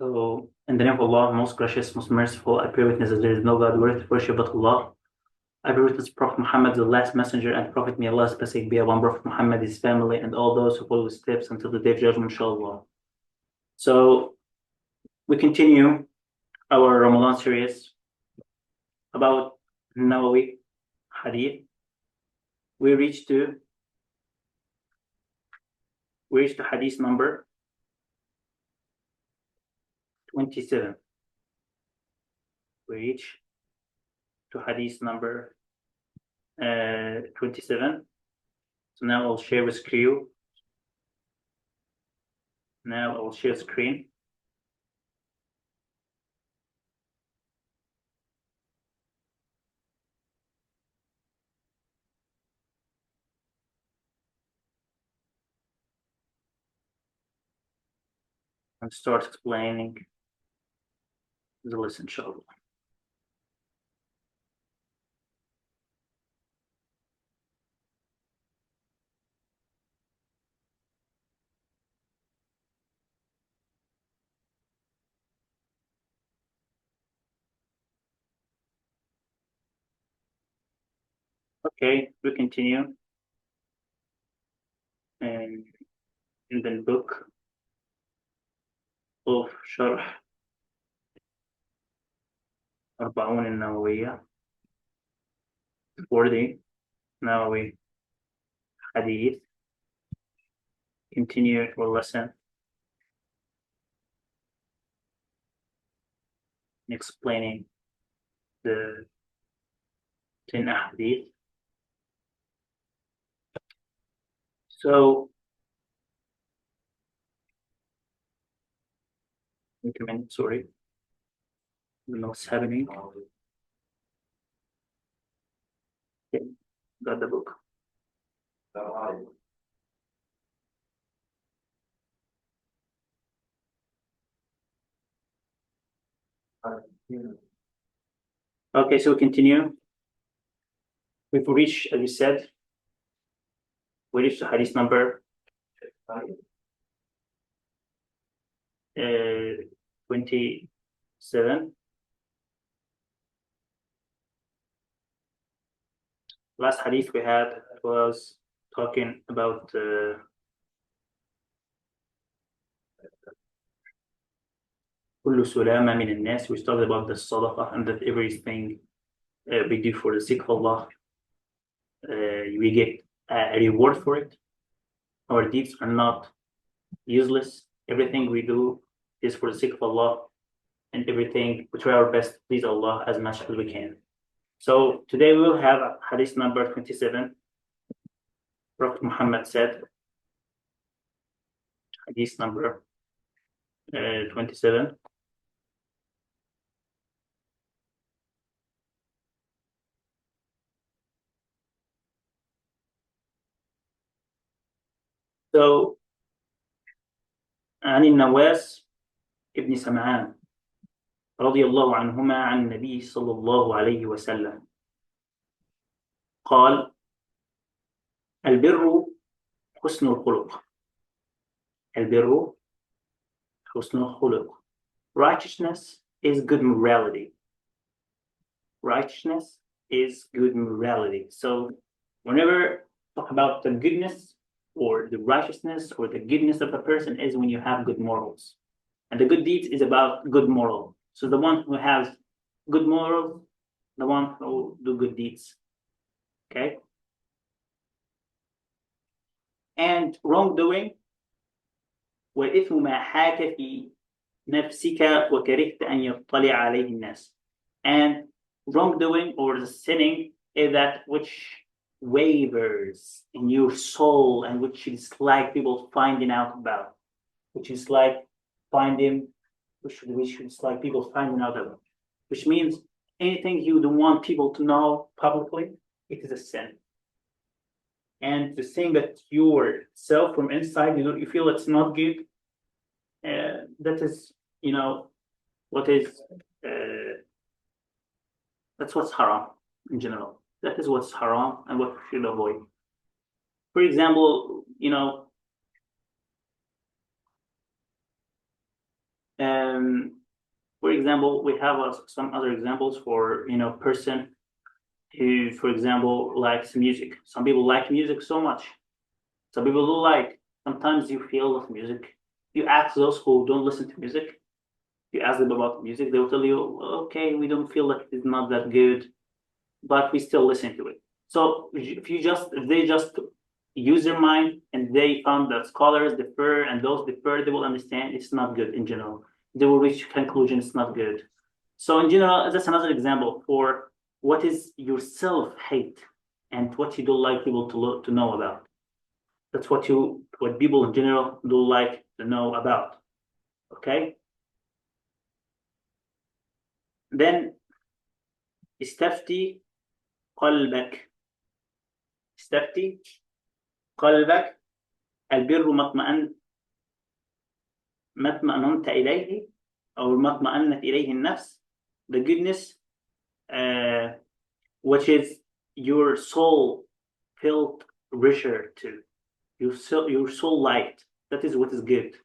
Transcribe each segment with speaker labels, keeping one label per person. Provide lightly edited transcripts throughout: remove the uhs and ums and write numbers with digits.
Speaker 1: So, in the name of Allah, most gracious, most merciful, I bear witness that there is no God worthy of worship but Allah. I bear witness Prophet Muhammad, the last messenger and prophet. May Allah's blessing be upon Prophet Muhammad, his family, and all those who follow his steps until the day of judgment, inshallah. So, we continue our Ramadan series about Nawawi Hadith. We reached to Hadith number 27. We reach to Hadith number 27. So now I'll share with you. Now I'll share screen. And start explaining the lesson, inshallah. Okay, we continue. And in the book of Sharh Arba'in Nawawi, 40 Nawawi Hadith. Continue our lesson explaining the 10 Hadith. So, wait a minute, sorry. I don't know what's happening. Okay, got the book. Okay, so we continue. We've reached, as you said, we reached the hadith number 27. Last hadith we had was talking about كل سلامة من الناس. We started about the sadaqah and that everything we do for the sake of Allah, we get a reward for it. Our deeds are not useless. Everything we do is for the sake of Allah, and everything we try our best to please Allah as much as we can. So today we will have hadith number 27. Prophet Muhammad said, hadith number 27. So, عن النواس ابن سمعان رضي الله عنهما عن النبي صلى الله عليه وسلم قال: البر حسن الخلق. البر حسن الخلق. Righteousness is good morality. Righteousness is good morality. So, whenever talk about the goodness or the righteousness or the goodness of a person is when you have good morals. And the good deeds is about good moral. So the one who has good morals, the one who do good deeds. Okay? And wrongdoing, وإثم ما حاك في نفسك وكرهت أن يطلع عليه الناس. And wrongdoing or the sinning is that which wavers in your soul and which is like people finding out about, which is like which is like people finding out about, which means anything you don't want people to know publicly, it is a sin. And the thing that yourself from inside you feel it's not good, that is, what is that's what's haram in general. That is what's haram and what we should avoid. For example, For example, we have some other examples for person who, for example, likes music. Some people like music so much. Some people do like. Sometimes you feel with music. You ask those who don't listen to music. You ask them about music, they will tell you, okay, we don't feel like it's not that good, but we still listen to it. So if they just use their mind and they found that scholars differ and those differ, they will understand it's not good in general. They will reach conclusion it's not good. So in general, that's another example for what is your self-hate and what you don't like people to know about. That's what people in general do like to know about. Okay? Then استفتي قلبك. استفتي قلبك. البر ما اطمأننت إليه أو ما اطمأنت إليه النفس. The goodness which is your soul felt richer to. Your soul liked. That is what is good.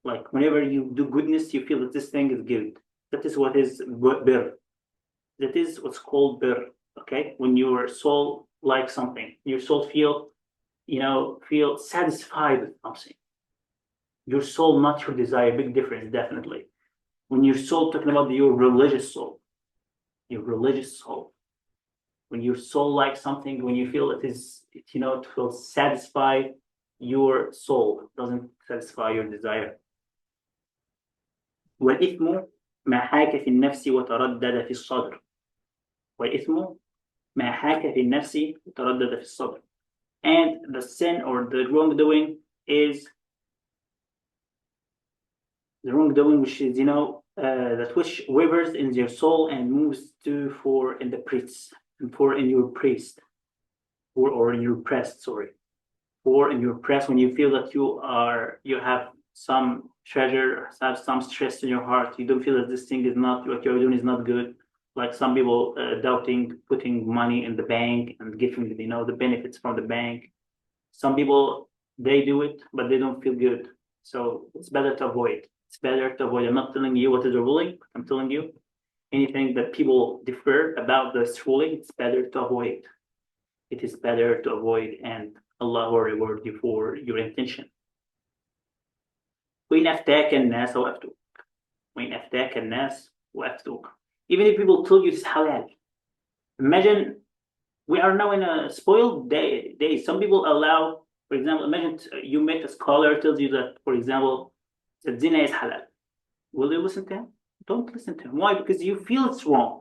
Speaker 1: Like whenever you do goodness, you feel that this thing is good. That is what is bir. That is what's called bir. Okay, when your soul likes something, your soul feel satisfied with something. Your soul, not your desire. Big difference, definitely. When your soul, talking about your religious soul, when your soul likes something, when you feel it feels satisfied, your soul doesn't satisfy your desire. والإثم ما حاك في النفس وتردد في الصدر. والإثم ما حاك في النفس وتردد في الصدر. And the sin or the wrongdoing is the wrongdoing which is that which wavers in your soul and moves to for in the priest and for in your priest or in your breast, sorry, or in your breast when you feel that you have some treasure, have some stress in your heart, you don't feel that this thing is not what you're doing is not good. Like some people doubting putting money in the bank and getting the benefits from the bank. Some people they do it, but they don't feel good. So it's better to avoid. It's better to avoid. I'm not telling you what is a ruling. I'm telling you anything that people differ about this ruling. It's better to avoid. It is better to avoid, and Allah will reward you for your intention. وإن أفتاك الناس وأفتوك. وإن أفتاك الناس وأفتوك. Even if people told you it's halal. Imagine we are now in a spoiled day. Some people allow, for example, imagine you met a scholar tells you that, for example, that zina is halal. Will you listen to him? Don't listen to him. Why? Because you feel it's wrong.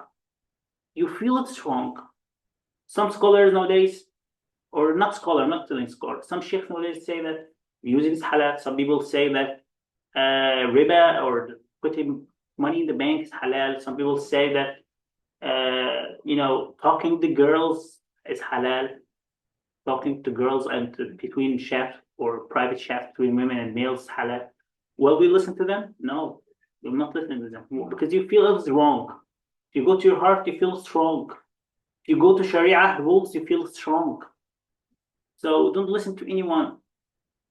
Speaker 1: You feel it's wrong. Some scholars nowadays, or not telling scholar, some sheikhs nowadays say that music is halal. Some people say that riba or putting money in the bank is halal. Some people say that talking to girls is halal. Talking to girls and between chef or private chef between women and males is halal. Will we listen to them? No, we'll not listen to them because you feel it's wrong. If you go to your heart, you feel strong. If you go to Sharia rules, you feel strong. So don't listen to anyone.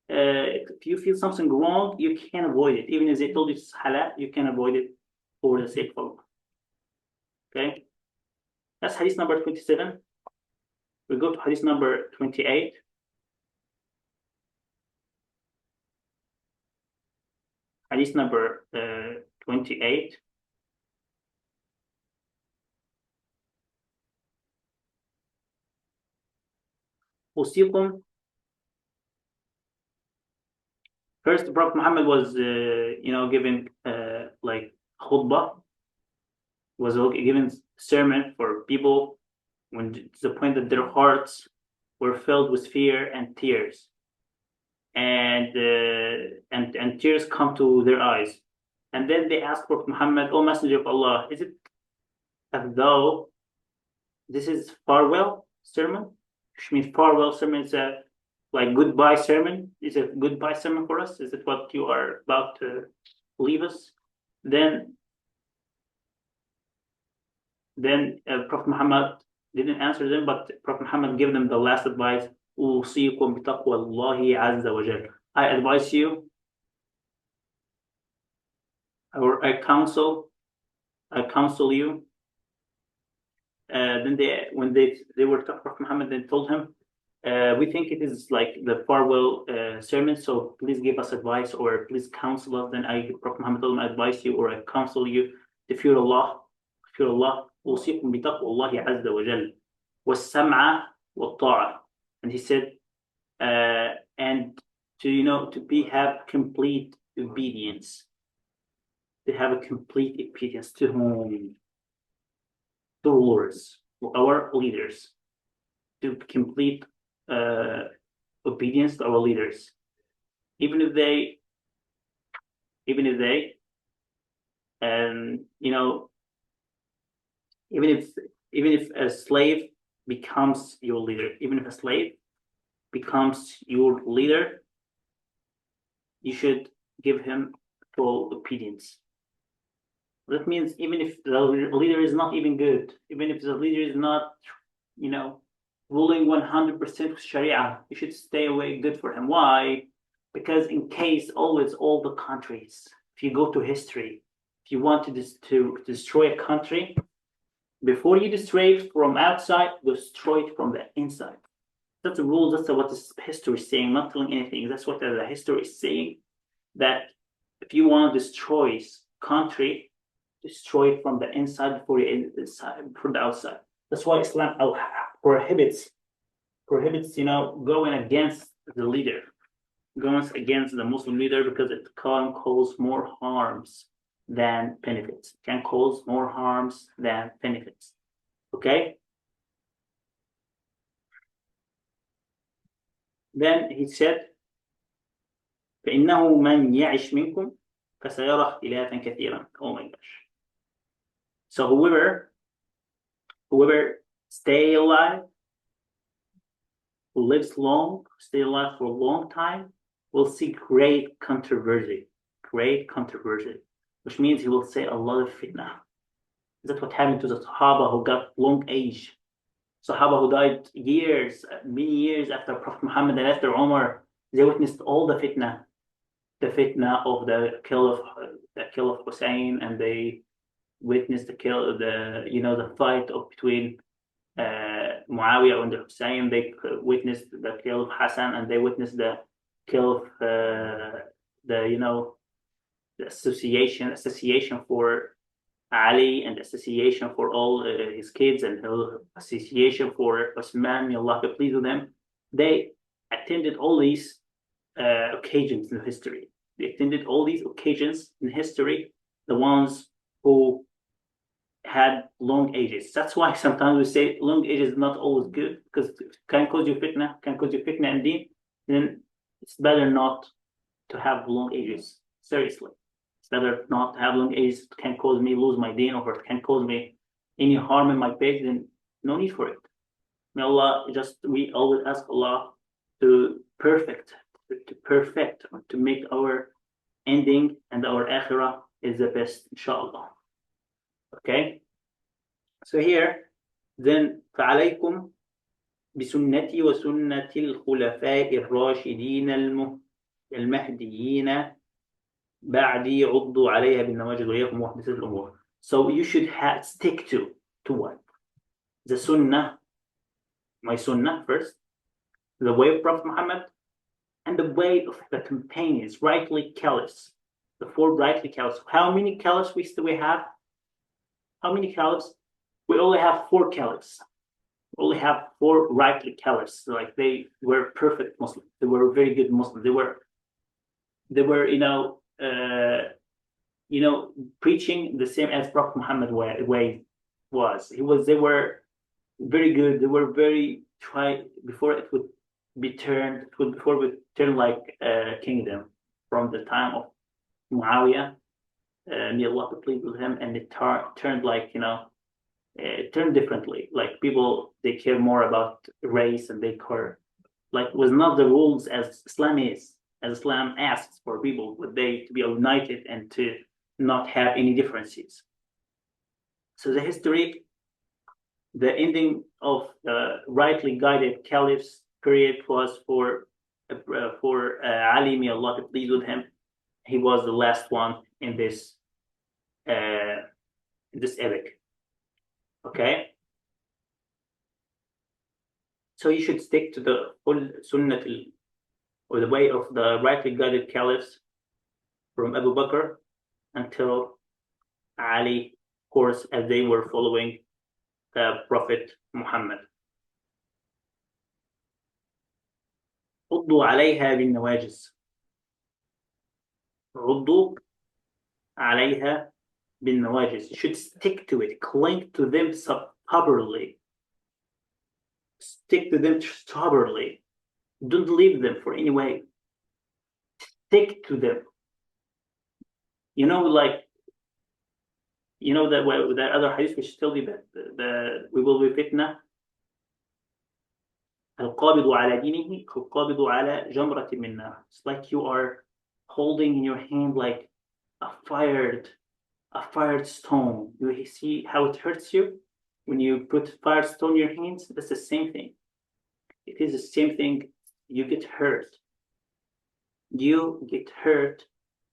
Speaker 1: If you feel something wrong, you can avoid it. Even if they told you it's halal, you can avoid it for the sake of Allah. Okay? That's hadith number 27. We go to hadith number 28. Hadith number 28. أوصيكم. First, Prophet Muhammad was, giving like khutbah, was giving sermon for people when to the point that their hearts were filled with fear and tears, and tears come to their eyes, and then they ask Prophet Muhammad, "O Messenger of Allah, is it as though this is farewell sermon?" Which means farewell sermon is a like goodbye sermon. Is it goodbye sermon for us? Is it what you are about to leave us? Then Prophet Muhammad didn't answer them, but Prophet Muhammad gave them the last advice. أوصيكم بتقوى الله عز وجل. I advise you or I counsel you. Then when they were talking to Prophet Muhammad, they told him, we think it is like the farewell sermon, so please give us advice or please counsel us. Then Prophet Muhammad told him, I advise you or I counsel you to fear Allah, أوصيكم بتقوى الله عز وجل والسمع والطاعة. And he said, and to have complete obedience, to have a complete obedience to whom? To rulers, our leaders, to complete obedience to our leaders, even if they even if a slave becomes your leader, you should give him full obedience. That means even if the leader is not even good, even if the leader is not, ruling 100% with Sharia, you should stay away good for him. Why? Because in case always all the countries, if you go to history, if you want to destroy a country, before you destroy it from outside, destroy it from the inside. That's the rule. That's what the history is saying. Not telling anything. That's what the history is saying. That if you want to destroy country, destroy it from the inside before from the outside. That's why Islam prohibits, going against the leader, going against the Muslim leader, because it can cause more harms than benefits. It can cause more harms than benefits. Okay? Then he said, فإنه من يعش منكم فسيرى اختلافا كثيرا. Oh my gosh. So whoever stay alive, who lives long, stay alive for a long time, will see great controversy, which means he will say a lot of fitna. That's what happened to the Sahaba who got long age. Sahaba who died many years after Prophet Muhammad and after Umar, they witnessed all the fitna of the kill of Hussein, and they witnessed the fight between Muawiyah and Hussein. They witnessed the kill of Hassan, and they witnessed the kill of the association for Ali, and association for all his kids, and association for Osman, may Allah be pleased with them. They attended all these occasions in history. The ones who had long ages. That's why sometimes we say long age is not always good, because it can cause you fitna, and then it's better not to have long ages. Seriously. It's better not to have long ages. It can cause me lose my deen, or it can cause me any harm in my faith, then no need for it. May Allah, we always ask Allah to perfect, to make our ending and our akhirah is the best, inshallah. Okay? So here, then, فَعَلَيْكُمْ بِسُنَّتِي وَسُنَّةِ الْخُلَفَاءِ الرَّاشِدِينَ الْمَهْدِيِّينَ بَعْدِي عُضُّوا عَلَيْهَا بِالنَّوَاجِذِ وَإِيَّاكُمْ وَمُحْدَثَاتِ الْأُمُورِ. So you should stick to what? The sunnah, my sunnah first, the way of Prophet Muhammad, and the way of the companions, rightly caliphs, the four rightly caliphs. How many caliphs do we have? How many caliphs? We only have four caliphs. We only have four rightly caliphs. Like, they were perfect Muslims. They were very good Muslims. They were preaching the same as Prophet Muhammad way was. They were very good. They were very before it would turn like a kingdom from the time of Muawiyah. May Allah be pleased with him, and it turned like, it turned differently. Like, people, they care more about race, and they care, like, was not the rules as Islam is. As Islam asks for people, would they to be united and to not have any differences. So the history, the ending of the rightly guided caliph's period was for Ali, may Allah be pleased with him. He was the last one in this this epic. Okay, so you should stick to the full sunnah or the way of the rightly guided caliphs from Abu Bakr until Ali, of course, as they were following the Prophet Muhammad. عضوا عليها بالنواجذ. عضوا عليها بالنواجذ. You should stick to it, cling to them stubbornly. Stick to them stubbornly. Don't leave them for any way. Stick to them. You know, like, you know that other hadith which tells you that we will be fitna. القابض على دينه القابض على جمرة من نار. It's like you are holding in your hand like a fired stone. You see how it hurts you when you put fired stone in your hands? That's the same thing. It is the same thing. You get hurt. You get hurt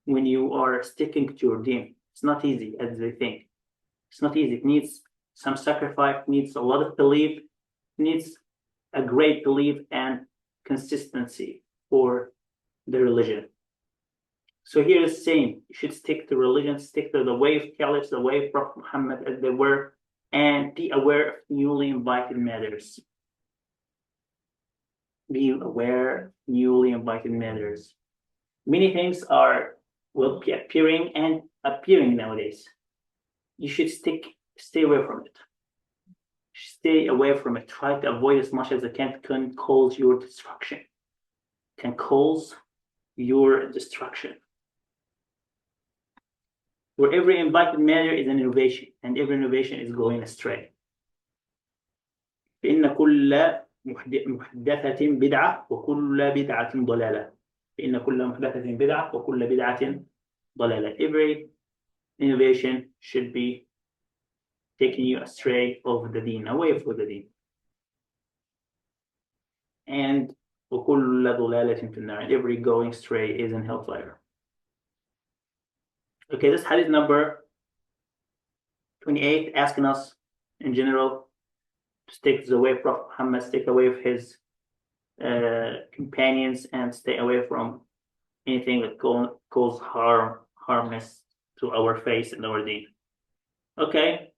Speaker 1: when you are sticking to your deen. It's not easy as they think. It's not easy. It needs some sacrifice, it needs a lot of belief, it needs a great belief and consistency for the religion. So here is saying you should stick to religion, stick to the way of caliphs, the way of Prophet Muhammad as they were, and be aware of newly invited matters. Be aware of newly invited matters. Many things will be appearing nowadays. You should stay away from it. Stay away from it. Try to avoid as much as it can cause your destruction. Can cause your destruction. Where every invited matter is an innovation, and every innovation is going astray. فإن كل محدثة بدعة وكل بدعة ضلالة. فإن كل محدثة بدعة وكل بدعة ضلالة. Every innovation should be taking you astray of the deen, away from the deen. And وكل ضلالة في النار. Every going astray is in hellfire. Okay, this hadith number 28 asking us in general to stick to the way of Prophet Muhammad, stick away with his companions, and stay away from anything that cause harmness to our faith and our deen. Okay.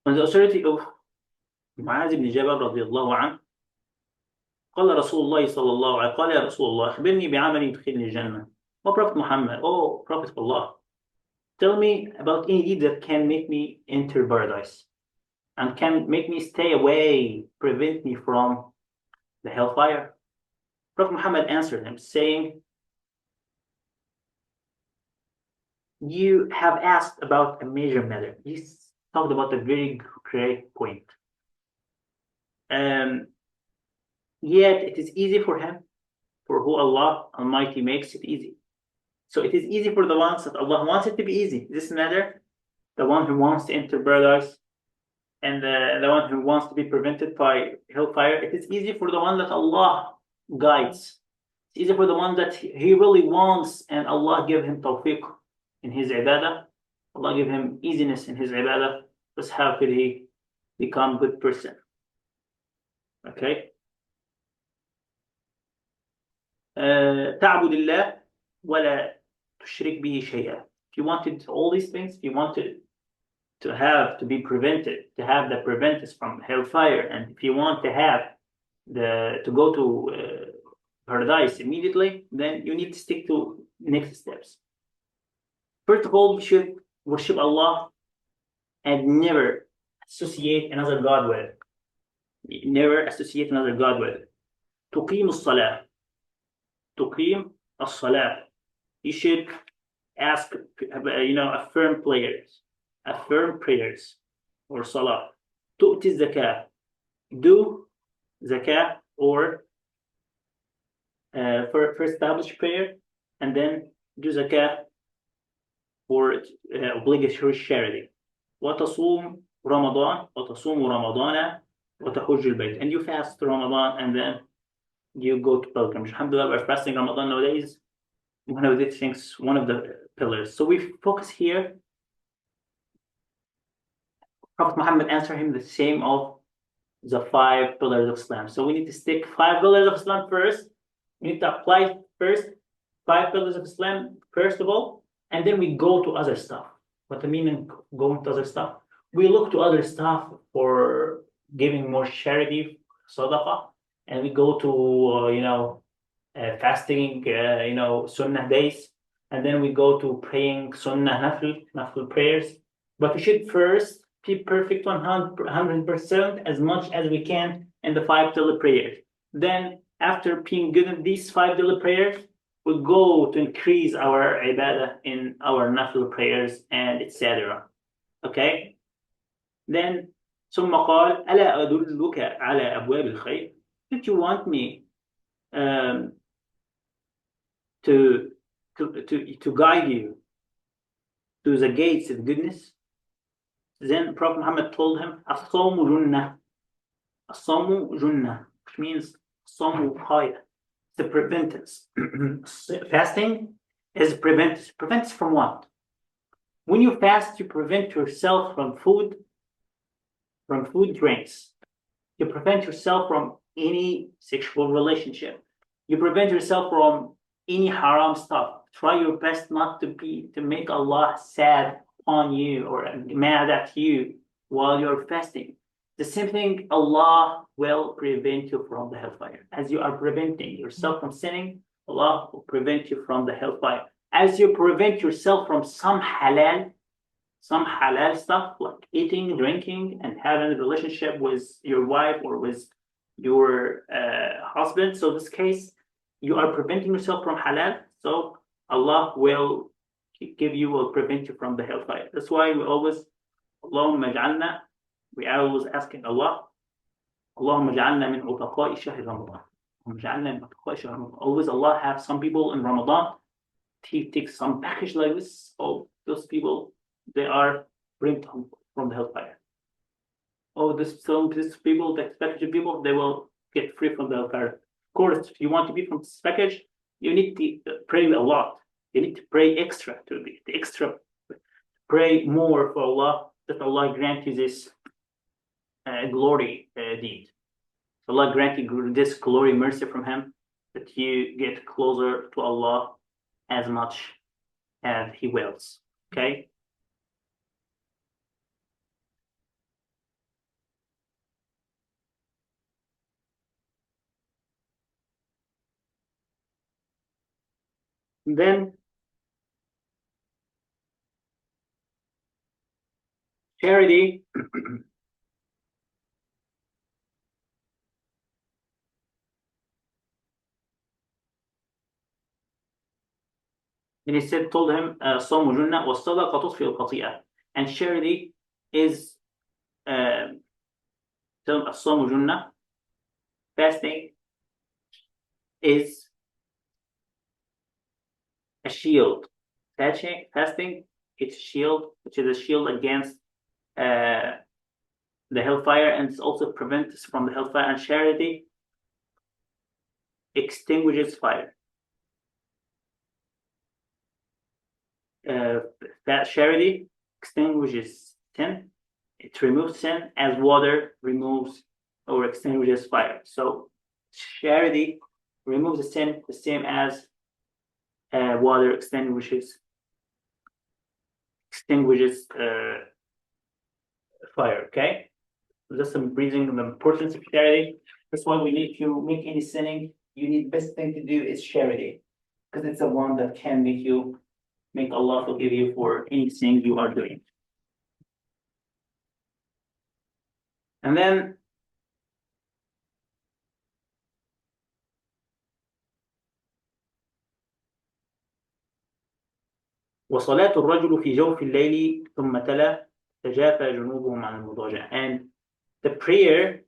Speaker 1: On the authority of معاذ بن جبل رضي الله عنه قال رسول الله صلى الله عليه قال يا رسول الله أخبرني بعمل يدخلني الجنة. Oh Prophet Muhammad, oh Prophet of Allah, tell me about any deed that can make me enter paradise and can make me stay away, prevent me from the hellfire. Prophet Muhammad answered him saying, you have asked about a major matter. You talked about a very great point. Yet it is easy for him, for who Allah Almighty makes it easy. So it is easy for the ones that Allah wants it to be easy. This matter, the one who wants to enter paradise and the one who wants to be prevented by hellfire, it is easy for the one that Allah guides. It's easy for the one that he really wants and Allah give him tawfiq in his ibadah. Allah give him easiness in his ibadah. That's how could he become a good person. Okay. تعبد الله ولا تشرك به شيئا. If you wanted all these things, if you wanted to be prevented, to have the prevent from hellfire, and if you want to have to go to paradise immediately, then you need to stick to next steps. First of all, you should worship Allah and never associate another God with it. Never associate another God with it. تقيم الصلاة. تقيم الصلاة. You should ask, affirm prayers or salah. تؤتي الزكاة. Do zakah or first establish prayer and then do zakah for obligatory charity. وتصوم رمضان وتصوم رمضان وتحج البيت, and you fast Ramadan and then you go to pilgrimage. Alhamdulillah, we're fasting Ramadan nowadays. One of these things, one of the pillars. So we focus here. Prophet Muhammad answered him the same of the 5 pillars of Islam. So we need to stick 5 pillars of Islam first. We need to apply first 5 pillars of Islam, first of all, and then we go to other stuff. What I mean in going to other stuff? We look to other stuff for giving more charity, sadaqah, and we go to, fasting, sunnah days, and then we go to praying sunnah nafil prayers. But we should first be perfect 100% as much as we can in the 5 daily prayers. Then, after being good in these 5 daily prayers, we go to increase our ibadah in our nafil prayers and etc. Okay? Then, ثم قال ألا أدلك على أبواب الخير? Don't you want me to guide you to the gates of goodness? Then Prophet Muhammad told him, الصوم جنة. الصوم جنة, which means الصوم وقاية. The preventance. Fasting is preventance. Prevents from what? When you fast, you prevent yourself from food drinks. You prevent yourself from any sexual relationship. You prevent yourself from any haram stuff. Try your best not to make Allah sad on you or mad at you while you're fasting. The same thing, Allah will prevent you from the hellfire. As you are preventing yourself from sinning, Allah will prevent you from the hellfire. As you prevent yourself from some halal stuff like eating, drinking, and having a relationship with your wife or with your husband. So in this case, you are preventing yourself from halal. So Allah will prevent you from the hellfire. That's why we always asking Allah, Allahumma ja'alna min utaqa'i shahr Ramadan. Always Allah have some people in Ramadan, He takes some package like this. Oh, those people, they are bring from the hellfire. Oh, this people, that package of people, they will get free from the hellfire. Of course, if you want to be from this package, you need to pray a lot. You need to pray extra pray more for Allah, that Allah grant you this glory deed. Allah grant you this glory mercy from Him, that you get closer to Allah as much as He wills. Okay? Then charity and he told him, الصوم جنة والصدقة تطفئ الخطيئة. And charity is الصوم جنة. Fasting is a shield. Fasting, it's a shield, which is a shield against the hellfire, and it also prevents us from the hellfire. And charity extinguishes fire. That charity extinguishes sin. It removes sin as water removes or extinguishes fire. So charity removes the sin the same as water extinguishes fire. Okay, just some breathing on the importance of charity. That's why we need to make any sinning. You need best thing to do is charity, because it's the one that can make Allah forgive you for anything you are doing. And then وصلاة الرجل في جوف الليل ثم تلا تجافى جنوبهم عن المضاجع. And the praying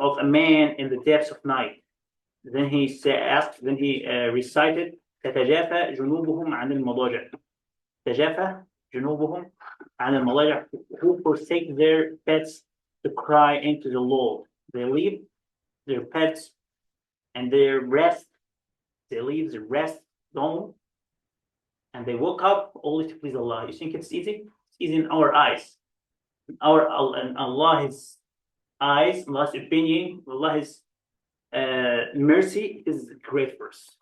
Speaker 1: of a man in the depths of night. Then he recited تتجافى جنوبهم عن المضاجع. تجافى جنوبهم عن المضاجع, who forsake their pets to cry into the Lord. They leave their pets and their rest. They leave the rest zone and they woke up only to please Allah. You think it's easy? It's easy in our eyes. In Allah's eyes, Allah's opinion, Allah's mercy is great for us.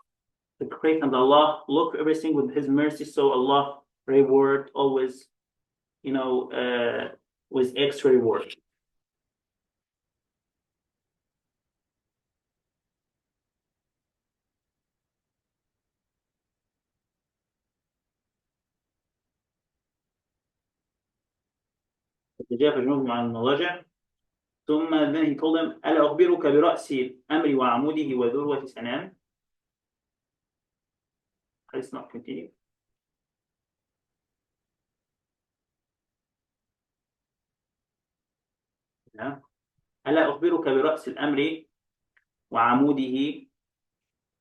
Speaker 1: The great, and Allah look everything with His mercy. So Allah reward always, with extra reward. جاء جنوب عن المضاجع. ثم then he told them ألا أخبرك برأس الأمر وعموده وذروة سنام. Let's not continue. ألا أخبرك برأس الأمر وعموده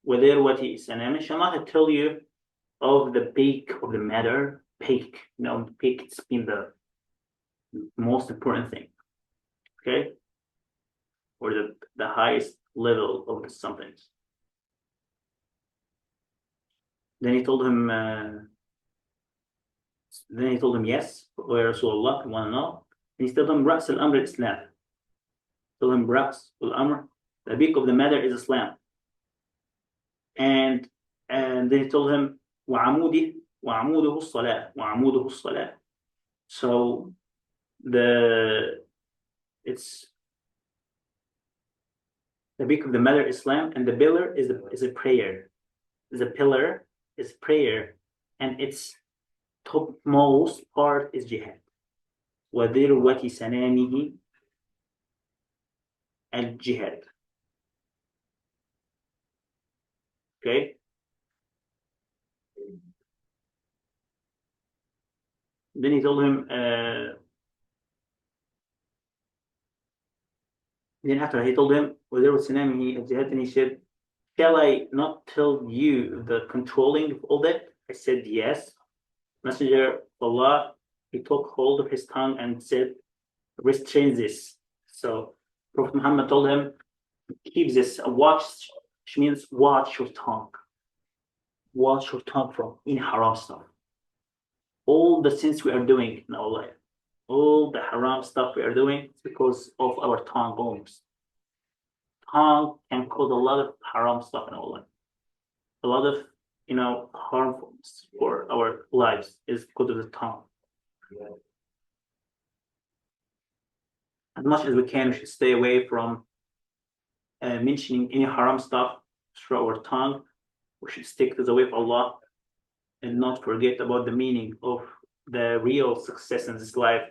Speaker 1: وذروة سنام. Shall not tell you of the peak of the matter. Peak, the peak, it's been the most important thing. Okay, or the highest level of the somethings. Then he told him yes, ويا رسول الله, you want to know? And he told him رأس الأمر الإسلام. Told him رأس الأمر, the peak of the matter is Islam. And then he told him وعموده الصلاة. So it's the peak of the matter Islam, and the pillar is a prayer. The pillar is prayer, and its topmost part is jihad. وذروة سنامه الجهاد. Okay. Then he told him. Then after he told him وذروة سنامه الجهاد, and he said, shall I not tell you the controlling of all that? I said yes. Messenger of Allah, he took hold of his tongue and said, restrain this. So Prophet Muhammad told him, keep this. Watch, which means watch your tongue. Watch your tongue from any haram stuff. All the sins we are doing in our life, all the haram stuff we are doing, it's because of our tongue bones. Tongue can cause a lot of haram stuff in our life. A lot of, harmfulness for our lives is because of the tongue. As much as we can, we should stay away from mentioning any haram stuff through our tongue. We should stick to the way of Allah and not forget about the meaning of the real success in this life,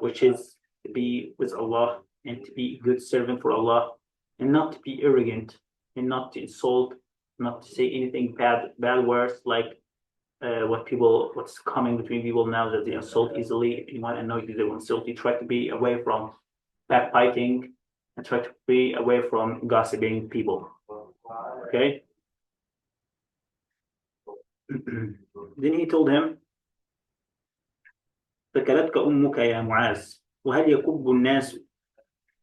Speaker 1: which is to be with Allah and to be a good servant for Allah, and not to be arrogant, and not to insult, not to say anything bad words like what's coming between people now, that they insult easily. If you want to know they will insult you, try to be away from backbiting and try to be away from gossiping people. Okay. Then he told him, ذكرتك أمك يا معاذ وهل يكب الناس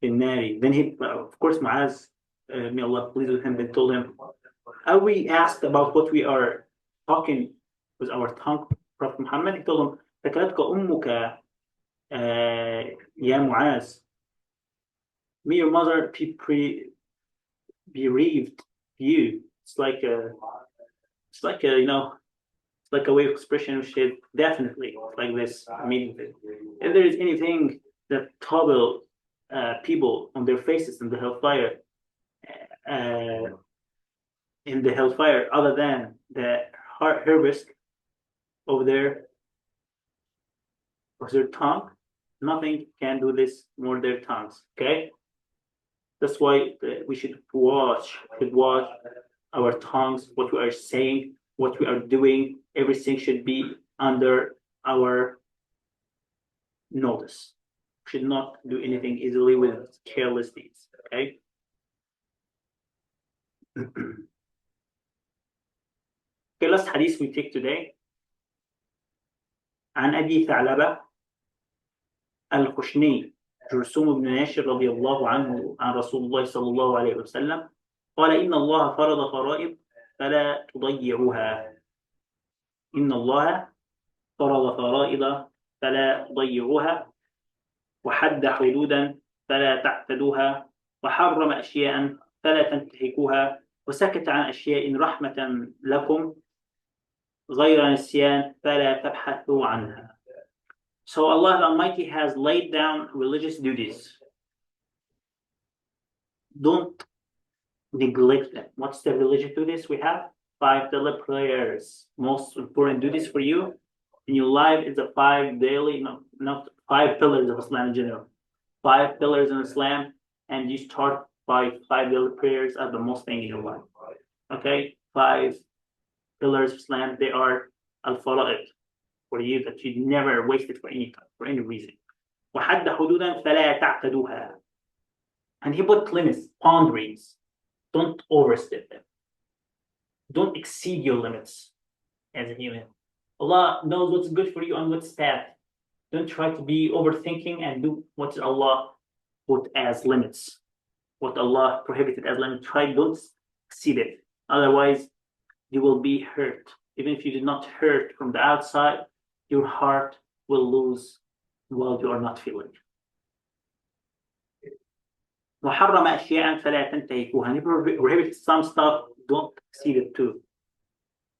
Speaker 1: في النار. Then he, of course, Muaz, may Allah please with him, then told him, are we asked about what we are talking with our tongue, Prophet Muhammad? He told him, ذكرتك أمك يا معاذ. May your mother bereaved you. It's like a way of expression of shit. Definitely like this. I mean, if there is anything that trouble people on their faces in the hellfire, other than the harvest of their tongue, nothing can do this more their tongues. Okay, that's why we should watch our tongues, what we are saying, what we are doing. Everything should be under our notice. We should not do anything easily with careless deeds. Okay. Okay, last hadith we take today. عن أبي ثعلبة الخشني جرثوم بن ناشر رضي الله عنه عن رسول الله صلى الله عليه وسلم قال إن الله فرض فرائض فلا تضيعوها. إن الله فرض فرائض فلا تضيعوها، وحد حدودا فلا تعتدوها، وحرم أشياء فلا تنتهكوها، وسكت عن أشياء رحمة لكم غير نسيان فلا تبحثوا عنها. So Allah the Almighty has laid down religious duties. Don't neglect them. What's the religious duties we have? 5 daily prayers. Most important duties for you in your life is the 5 daily, not 5 pillars of Islam in general. 5 pillars in Islam, and you start by 5 daily prayers as the most thing in your life. Okay? 5 pillars of Islam, they are al-fara'id for you that you never waste it for any reason. وحد حدودا فلا تعتدوها. And he put limits, boundaries. Don't overstep them. Don't exceed your limits as a human. Allah knows what's good for you and what's bad. Don't try to be overthinking and do what Allah put as limits. What Allah prohibited as limits. Don't exceed it. Otherwise, you will be hurt. Even if you did not hurt from the outside, your heart will lose while you are not feeling. وحرم أشياء فلا تنتهكوها. And he prohibited some stuff, don't exceed it too.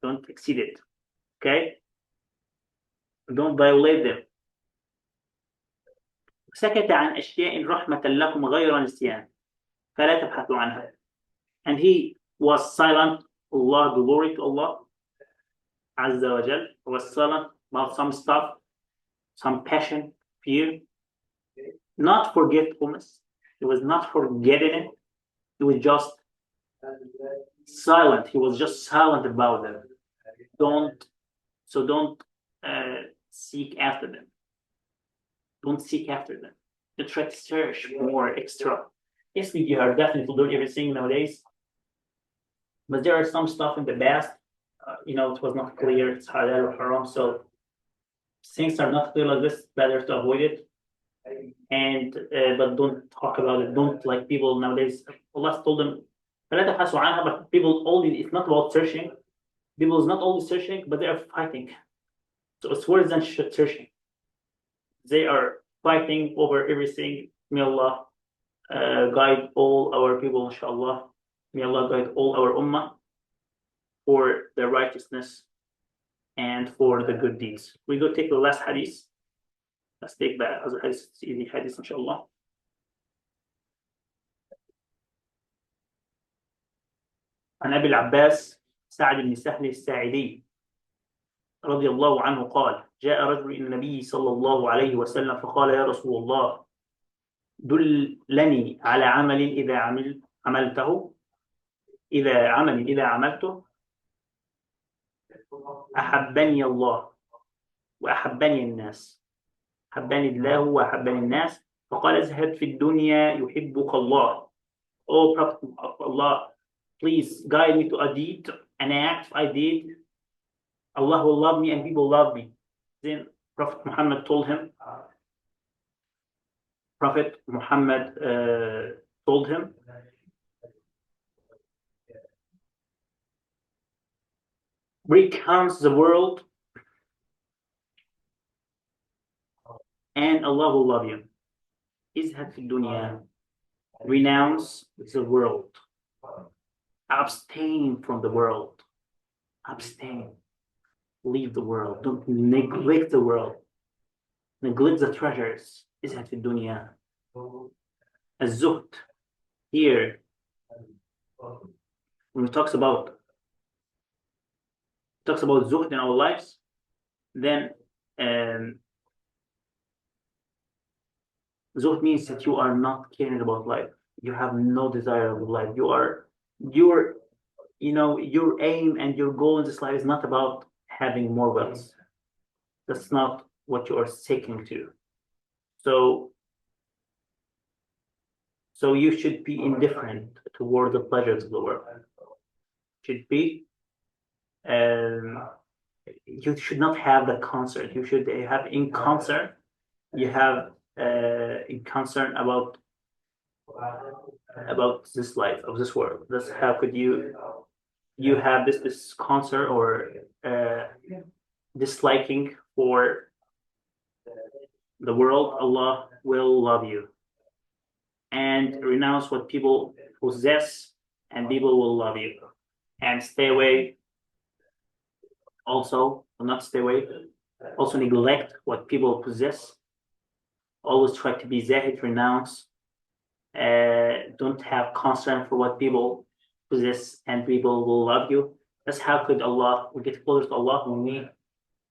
Speaker 1: Don't exceed it. Okay? Don't violate them. سكت عن أشياء رحمة لكم غير نسيان فلا تبحثوا عنها. And he was silent. Allah, glory to Allah Azza wa Jal, was silent about some stuff, some passion, fear, not forgetfulness. He was not forgetting it. He was just silent. He was just silent about them. Don't seek after them. Don't seek after them. Don't try to search more extra. Yes, we are definitely doing everything nowadays, but there are some stuff in the past, it was not clear. It's halal or haram. So things are not clear like this. Better to avoid it. And but don't talk about it. Don't, like people nowadays. Allah told them, but people only. It's not about searching. People is not only searching, but they are fighting. So it's worse than searching. They are fighting over everything. May Allah guide all our people, inshallah. May Allah guide all our ummah for the righteousness and for the good deeds. We go take the last hadith. Let's take that as a hadith, easy hadith, inshallah. عن أبي العباس سعد بن سهل الساعدي رضي الله عنه قال جاء رجل إلى النبي صلى الله عليه وسلم فقال يا رسول الله دلني على عمل إذا عملته أحبني الله وأحبني الناس. أحبني الله وأحبني الناس. فقال ازهد في الدنيا يحبك الله. Oh Prophet of Allah, please guide me to a deed, an act I did. Allah will love me and people love me. Then Prophet Muhammad told him, recount the world and Allah will love you. Izhad fi dunya, renounce the world. Abstain from the world. Abstain. Leave the world. Don't neglect the world. Neglect the treasures. Izhad fi dunya. Az-zuhd. Here, when it talks about zuhd in our lives, then zuhd means that you are not caring about life. You have no desire of life. Your aim and your goal in this life is not about having more wealth. That's not what you are seeking to. So you should be indifferent toward the pleasures of the world. Should be you should not have the concern. You should have in concern. You have in concern about this life of this world. That's how could you have this concern or disliking for the world. Allah will love you, and renounce what people possess, and people will love you. And stay away. Also, not stay away. Also neglect what people possess. Always try to be zahid, renounce. Don't have concern for what people possess, and people will love you. That's how could Allah, we get closer to Allah when we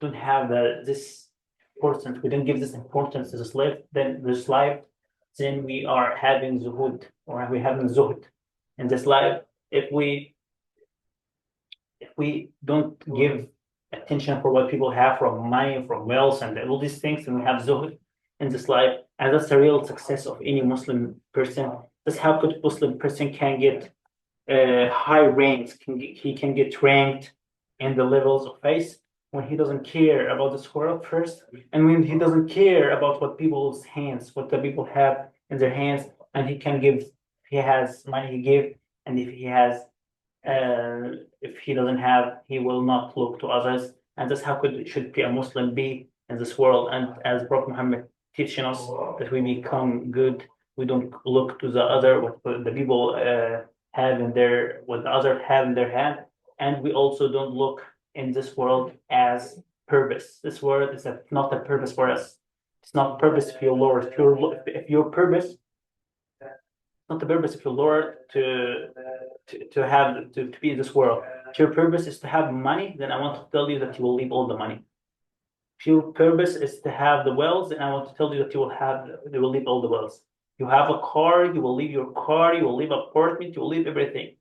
Speaker 1: don't have this importance. We don't give this importance to this life, then we are having zuhud, or we having zuhud in this life. If we don't give attention for what people have from money, from wealth, and all these things, and we have zuhud in this life, and that's the real success of any Muslim person. That's how good Muslim person can get high ranks. He can get ranked in the levels of faith when he doesn't care about this world first, and when he doesn't care about what people's hands, what the people have in their hands, and he can give. If he has money, he give, and if he doesn't have, he will not look to others. And that's how should be a Muslim be in this world. And as Prophet Muhammad teaching us that we become good, we don't look to the other, what the people have in their, what the others have in their hand, and we also don't look in this world as purpose. This world is not a purpose for us. It's not purpose for your Lord. If your purpose, not the purpose of your Lord to be in this world. If your purpose is to have money, then I want to tell you that you will leave all the money. If your purpose is to have the wealth, then I want to tell you that you will leave all the wealth. You have a car, you will leave your car, you will leave apartment, you will leave everything.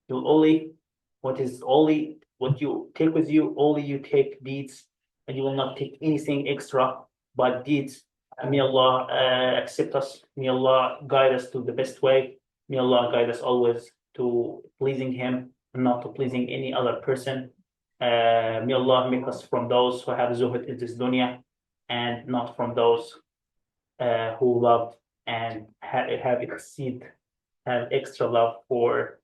Speaker 1: You'll only what you take with you, only you take deeds, and you will not take anything extra but deeds. And may Allah accept us. May Allah guide us to the best way. May Allah guide us always to pleasing Him and not to pleasing any other person. May Allah make us from those who have zuhud in this dunya, and not from those who love and have extra love for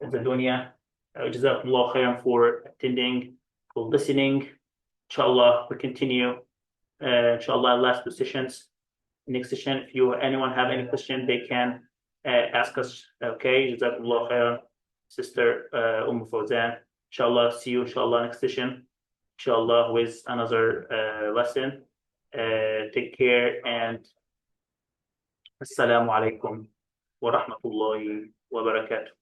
Speaker 1: the dunya. Jazakumullah khairan for attending, for listening. Inshallah, we continue. Inshallah, last two sessions. Next session, if anyone have any question, they can ask us. Okay, Jazakumullah khairan, Sister Fawzan. Inshallah, see you inshallah next session. Inshallah, with another lesson. Take care, and Assalamu alaikum wa rahmatullahi wa barakatuh.